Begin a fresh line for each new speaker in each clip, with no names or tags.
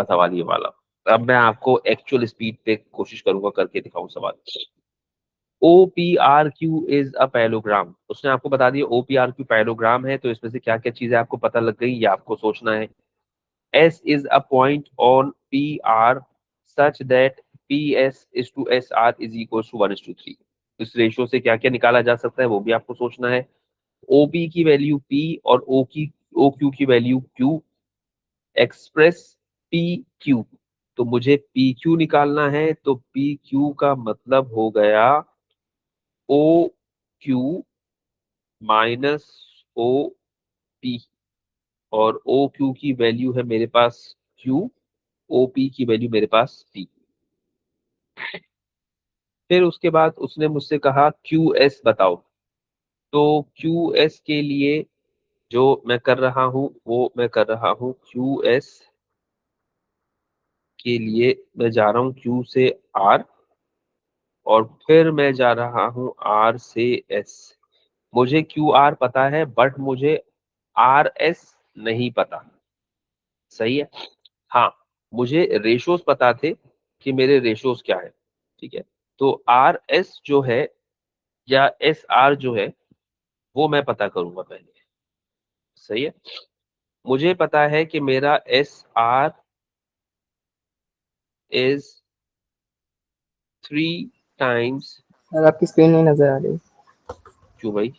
सवाल ये वाला। अब मैं आपको एक्चुअल स्पीड पे कोशिश करूंगा करके दिखाऊं सवाल। OPRQ is a parallelogram. उसने आपको बता दिया OPRQ पैलोग्राम है, तो इसमें से क्या क्या चीजें आपको पता लग गई, ये आपको सोचना है। S is a point on PR such that PS is to SR is equals to 1:3। इस रेशियो से क्या क्या निकाला जा सकता है वो भी आपको सोचना है। OP की वैल्यू P और OQ की वैल्यू Q, एक्सप्रेस PQ। तो मुझे PQ निकालना है, तो PQ का मतलब हो गया OQ माइनस OP, और OQ की वैल्यू है मेरे पास Q, OP की वैल्यू मेरे पास P। फिर उसके बाद उसने मुझसे कहा QS बताओ। तो QS के लिए जो मैं कर रहा हूं वो मैं कर रहा हूं, QS के लिए मैं जा रहा हूं Q से R, और फिर मैं जा रहा हूं R से S। मुझे QR पता है बट मुझे RS नहीं पता। सही है। हाँ, मुझे रेशोज पता थे कि मेरे रेशोज क्या है। ठीक है, तो RS जो है या SR जो है वो मैं पता करूंगा पहले। सही है। मुझे पता है कि मेरा SR इज 3 टाइम्स।
यार आपकी स्क्रीन नहीं नजर आ रही,
क्यों भाई?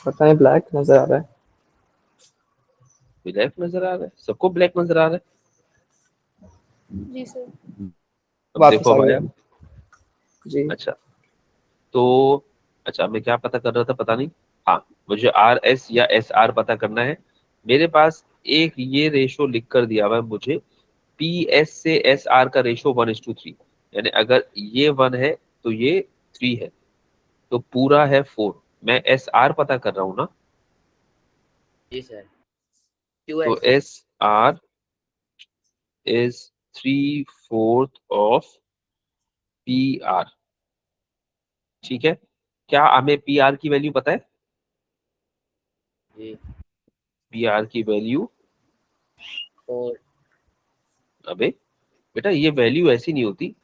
पता नहीं, ब्लैक नजर आ रहा है।
ब्लैक नजर आ रहा है? सबको ब्लैक नजर आ रहा
जी सर।
है? अब
वापस
देखो
आ
भाई।
गया जी।
अच्छा, तो अच्छा मैं क्या पता कर रहा था पता नहीं। हाँ, मुझे RS या SR पता करना है। मेरे पास एक ये रेशो लिख कर दिया हुआ है मुझे, PS से SR का रेशो 1:3। यानी अगर ये 1 है तो ये 3 है, तो पूरा है 4। मैं SR पता कर रहा हूँ ना,
जी सर।
तो
QS
SR is 3/4 of PR। ठीक है, क्या हमें PR की वैल्यू पता है?
जी
PR की वैल्यू,
4
अबे बेटा ये वैल्यू ऐसी नहीं होती।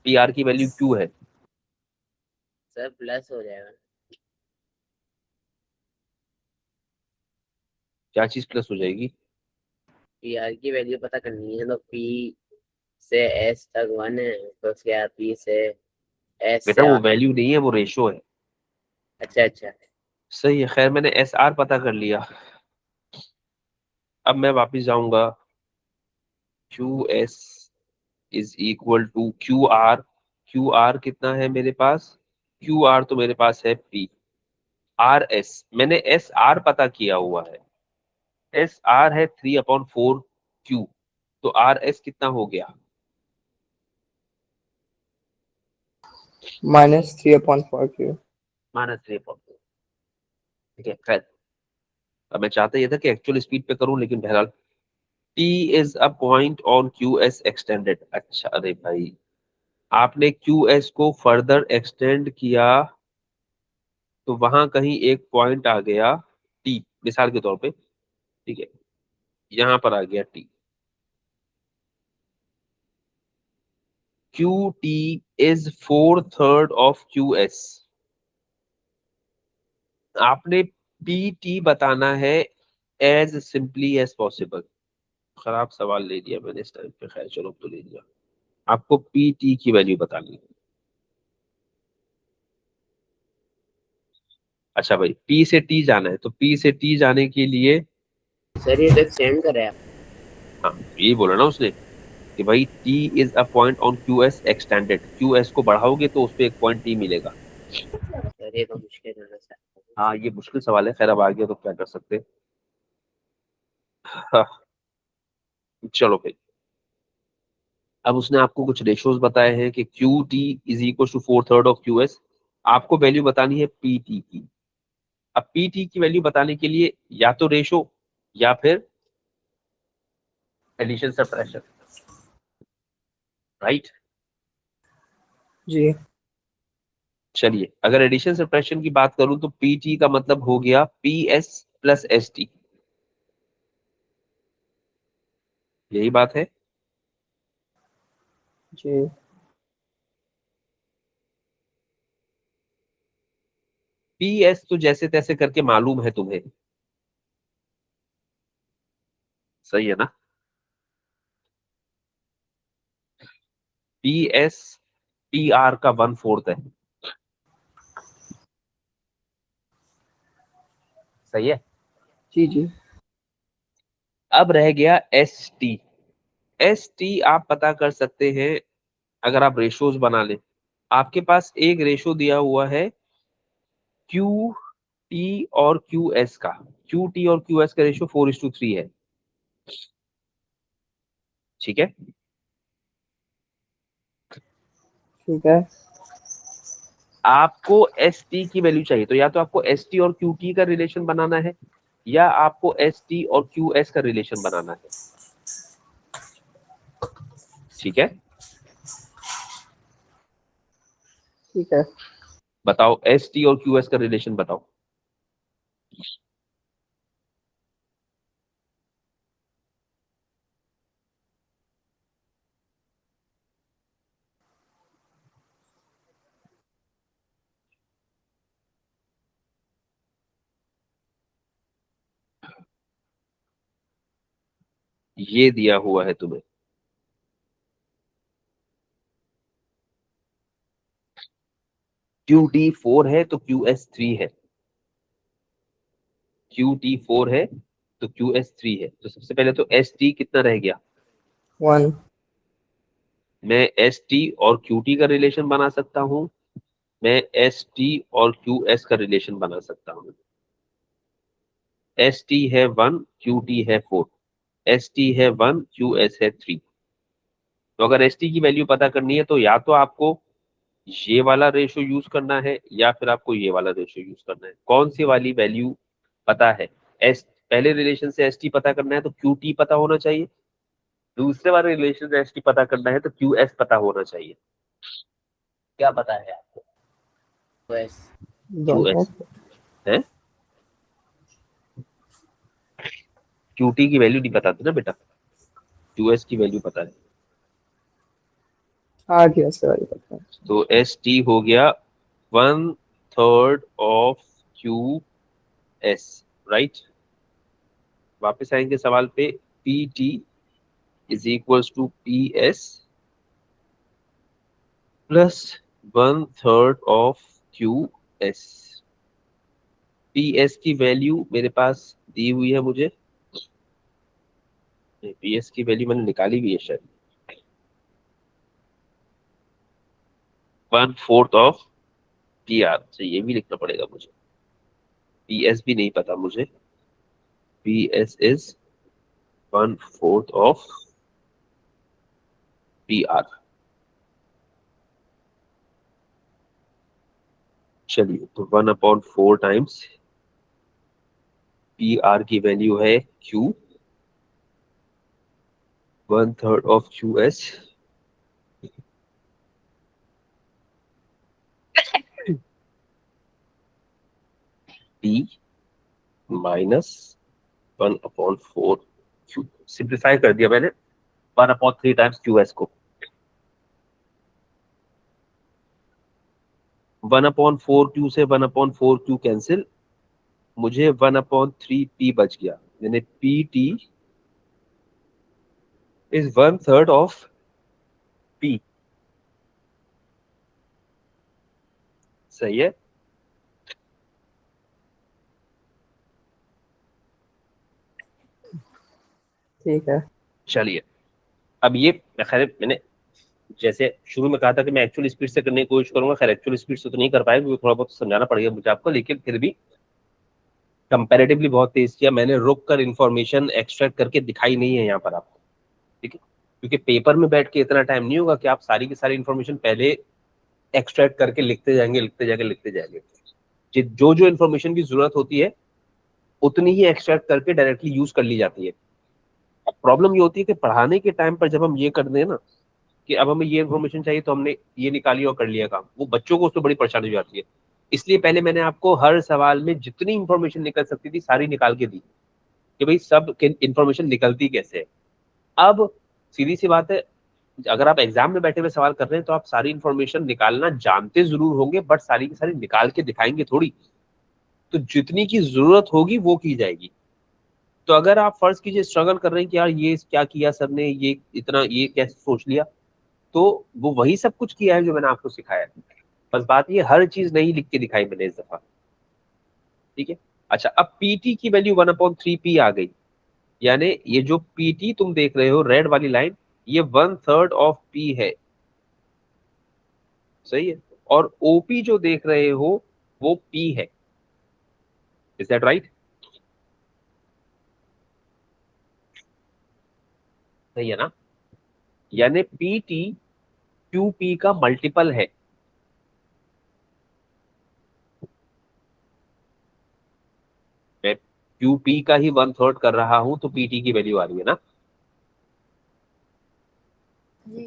PR की वैल्यू Q है।
सर प्लस हो जाएगा।
क्या चीज प्लस हो जाएगी?
PR की वैल्यू पता करनी है तो P से S तक 1 है, तो उसके बाद P से S
बेटा
से
वो
R।
वैल्यू नहीं है, वो रेशो है।
अच्छा अच्छा।
सही है, खैर मैंने SR पता कर लिया। अब मैं वापस जाऊंगा, QS is equal to QR। QR कितना है मेरे पास? QR तो मेरे पास है P। RS मैंने SR पता किया हुआ है, SR है 3/4Q। तो RS कितना हो गया?
-3/4Q।
-3/4। ठीक है, खैर अब मैं चाहता ये था कि एक्चुअल स्पीड पे करूं, लेकिन बहरहाल T is a point on QS extended. अच्छा अरे भाई, आपने QS को फर्दर एक्सटेंड किया तो वहां कहीं एक पॉइंट आ गया T, मिसाल के तौर पे। ठीक है, यहां पर आ गया T। QT is 4/3 of QS। आपने PT बताना है एज सिंपली एज पॉसिबल। खराब सवाल ले लिया मैंने इस टाइम पे, खैर चलो अब तो ले लिया। आपको PT की वैल्यू बतानी है। अच्छा भाई, P से T जाना है, तो P से T जाने के लिए,
सर ये तो एक्सटेंड कर रहा है।
हाँ यही बोला ना उसने कि भाई T is a point on QS extended. QS को बढ़ाओगे तो उस पे एक पॉइंट T मिलेगा।
सर ये तो मुश्किल है सर।
हाँ ये मुश्किल सवाल है, खैर अब आ गया तो क्या कर सकते हैं। हाँ, चलो भाई, अब उसने आपको कुछ रेशोज बताए हैं कि QT is equal to 4/3 of QS। आपको वैल्यू बतानी है PT की। अब PT की वैल्यू बताने के लिए या तो रेशो या फिर एडिशन सब्ट्रैक्शन, राइट?
जी।
चलिए, अगर एडिशन सब्ट्रैक्शन की बात करूं तो PT का मतलब हो गया PS प्लस ST। यही बात है।
जी
पी एस तो जैसे तैसे करके मालूम है तुम्हें, सही है ना। पी एस पी आर का 1/4 है, सही है।
जी जी।
अब रह गया एस टी। एस टी आप पता कर सकते हैं अगर आप रेशोज बना ले। आपके पास एक रेशो दिया हुआ है क्यू टी और क्यू एस का। क्यू टी और क्यू एस का रेशो 4:3 है, ठीक है।
ठीक है।
आपको एस टी की वैल्यू चाहिए, तो या तो आपको एस टी और क्यू टी का रिलेशन बनाना है, या आपको एस टी और क्यू एस का रिलेशन बनाना है, ठीक है।
ठीक है।
बताओ एस टी और क्यू एस का रिलेशन बताओ। ये दिया हुआ है तुम्हें, क्यू टी 4 है तो क्यू एस 3 है। क्यू टी 4 है तो क्यू एस 3 है, तो सबसे पहले तो एस टी कितना रह गया।
1।
मैं एस टी और क्यू टी का रिलेशन बना सकता हूं, मैं एस टी और क्यू एस का रिलेशन बना सकता हूं। एस टी है 1, क्यू टी है 4। एस टी है 1, क्यू एस है 3। तो अगर एस टी की वैल्यू पता करनी है तो या तो आपको ये वाला रेशो यूज करना है, या फिर आपको ये वाला रेशो यूज करना है। कौन सी वाली वैल्यू पता है। एस पहले रिलेशन से एस टी पता करना है तो क्यू टी पता होना चाहिए, दूसरे वाले रिलेशन से एस टी पता करना है तो क्यू एस पता होना चाहिए। क्या पता है आपको।
बस
क्यू
दोनों।
एस है, क्यू टी की वैल्यू नहीं पता थी ना बेटा, क्यू एस की वैल्यू पता है।
हाँ जी, ऐसे वाली पता है।
तो एस टी हो गया 1/3 ऑफ क्यू एस, राइट। वापस आएंगे सवाल पे। P T is equals to P S plus 1/3 of Q S. P S की वैल्यू मेरे पास दी हुई है मुझे, पी एस की वैल्यू मैंने निकाली हुई है शायद। 1/4 ऑफ पी आर, तो ये भी लिखना पड़ेगा मुझे। पी एस भी नहीं पता मुझे। P S is 1/4 of P R. चलिए, तो 1/4 टाइम्स पी आर की वैल्यू है Q, 1/3 of Q S P minus 1/4 Q. Simplify कर दिया मैंने 1/3 टाइम्स क्यू एस को। 1/4 क्यू से 1/4 क्यू कैंसिल, मुझे 1/3 पी बच गया, यानी P T is 1/3 of P. सही है।
ठीक है।
चलिए, अब ये खैर मैंने जैसे शुरू में कहा था कि मैं एक्चुअल स्पीड से करने की कोशिश करूंगा, खैर एक्चुअल स्पीड से तो नहीं कर पाएगा क्योंकि थोड़ा बहुत समझाना पड़ेगा मुझे आपको, लेकिन फिर भी कंपैरेटिवली बहुत तेज किया मैंने। रुक कर इन्फॉर्मेशन एक्सट्रैक्ट करके दिखाई नहीं है यहाँ पर आपको, ठीक है। क्योंकि पेपर में बैठ के इतना टाइम नहीं होगा कि आप सारी की सारी इन्फॉर्मेशन पहले एक्सट्रैक्ट करके लिखते जाएंगे लिखते जाएंगे लिखते जाएंगे। जो जो इन्फॉर्मेशन की जरूरत होती है उतनी ही एक्सट्रैक्ट करके डायरेक्टली यूज कर ली जाती है। अब प्रॉब्लम ये होती है कि पढ़ाने के टाइम पर जब हम ये कर दें ना कि अब हमें ये इन्फॉर्मेशन चाहिए तो हमने ये निकाली और कर लिया काम, वो बच्चों को उसमें बड़ी परेशानी हो जाती है। इसलिए पहले मैंने आपको हर सवाल में जितनी इंफॉर्मेशन निकल सकती थी सारी निकाल के दी कि भाई सब इन्फॉर्मेशन निकलती कैसे है। अब सीधी सी बात है, अगर आप एग्जाम में बैठे हुए सवाल कर रहे हैं तो आप सारी इंफॉर्मेशन निकालना जानते जरूर होंगे, बट सारी की सारी निकाल के दिखाएंगे थोड़ी। तो जितनी की जरूरत होगी वो की जाएगी। तो अगर आप फर्ज कीजिए स्ट्रगल कर रहे हैं कि यार ये क्या किया सर ने, ये इतना ये कैसे सोच लिया, तो वो वही सब कुछ किया है जो मैंने आपको सिखाया है। बस बात ये, हर चीज नहीं लिख के दिखाई मैंने इस दफा। ठीक है। अच्छा, अब पीटी की वैल्यू 1/3p आ गई। यानी ये जो पीटी तुम देख रहे हो रेड वाली लाइन, ये 1/3 ऑफ पी है। सही है। और ओपी जो देख रहे हो वो पी है। Is that right? सही है ना? यानी पीटी क्यूपी का मल्टीपल है। मैं क्यूपी का ही 1/3 कर रहा हूं तो पीटी की वैल्यू आ रही है ना।
जी।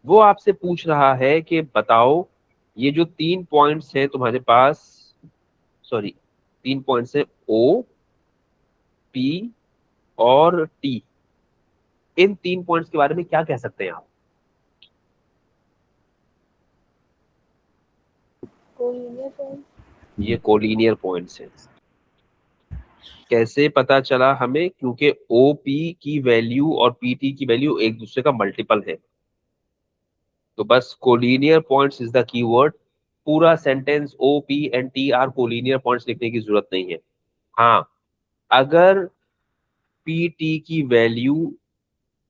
वो आपसे पूछ रहा है कि बताओ, ये जो 3 पॉइंट्स हैं तुम्हारे पास, सॉरी 3 पॉइंट्स है ओ पी और टी, इन 3 पॉइंट्स के बारे में क्या कह सकते हैं आप?
Collinear point.
ये कोलिनियर पॉइंट्स हैं। कैसे पता चला हमें? क्योंकि ओपी की वैल्यू और पीटी की वैल्यू एक दूसरे का मल्टीपल है। तो बस collinear points is the keyword. पूरा sentence O P and T are collinear points लिखने की जरूरत नहीं है। हाँ, अगर पी टी की वैल्यू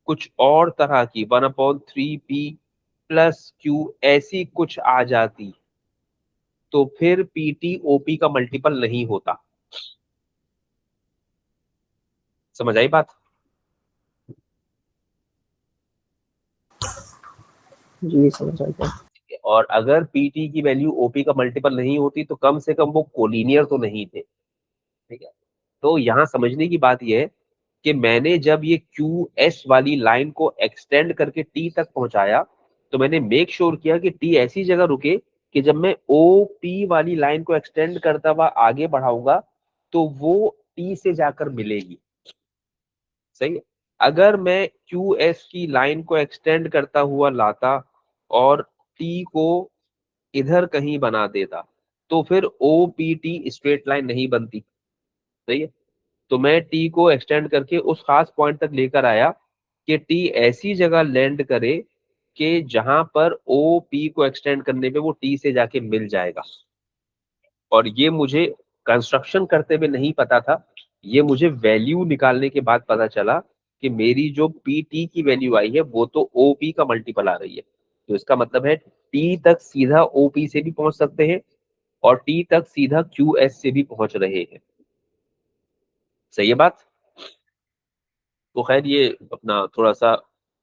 कुछ और तरह की 1/3p प्लस क्यू ऐसी कुछ आ जाती तो फिर पीटी ओपी का मल्टीपल नहीं होता। समझ आई बात?
जी समझ आ गया।
और अगर पीटी की वैल्यू ओपी का मल्टीपल नहीं होती तो कम से कम वो कोलिनियर तो नहीं थे। ठीक है। तो यहां समझने की बात यह है कि मैंने जब ये क्यू एस वाली लाइन को एक्सटेंड करके टी तक पहुंचाया तो मैंने मेक श्योर किया कि टी ऐसी जगह रुके कि जब मैं ओ पी वाली लाइन को एक्सटेंड करता हुआ आगे बढ़ाऊंगा तो वो टी से जाकर मिलेगी। सही है। अगर मैं क्यू एस की लाइन को एक्सटेंड करता हुआ लाता और टी को इधर कहीं बना देता तो फिर O P T straight line नहीं बनती। सही है। तो मैं टी को एक्सटेंड करके उस खास पॉइंट तक लेकर आया कि टी ऐसी जगह लैंड करे कि जहां पर ओ पी को एक्सटेंड करने पे वो टी से जाके मिल जाएगा। और ये मुझे कंस्ट्रक्शन करते हुए नहीं पता था, ये मुझे वैल्यू निकालने के बाद पता चला कि मेरी जो पी टी की वैल्यू आई है वो तो ओ पी का मल्टीपल आ रही है। तो इसका मतलब है टी तक सीधा ओ पी से भी पहुंच सकते हैं और टी तक सीधा क्यू एस से भी पहुंच रहे हैं। सही है बात? तो खैर ये अपना थोड़ा सा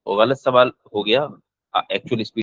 गलत सवाल हो गया एक्चुअल स्पीड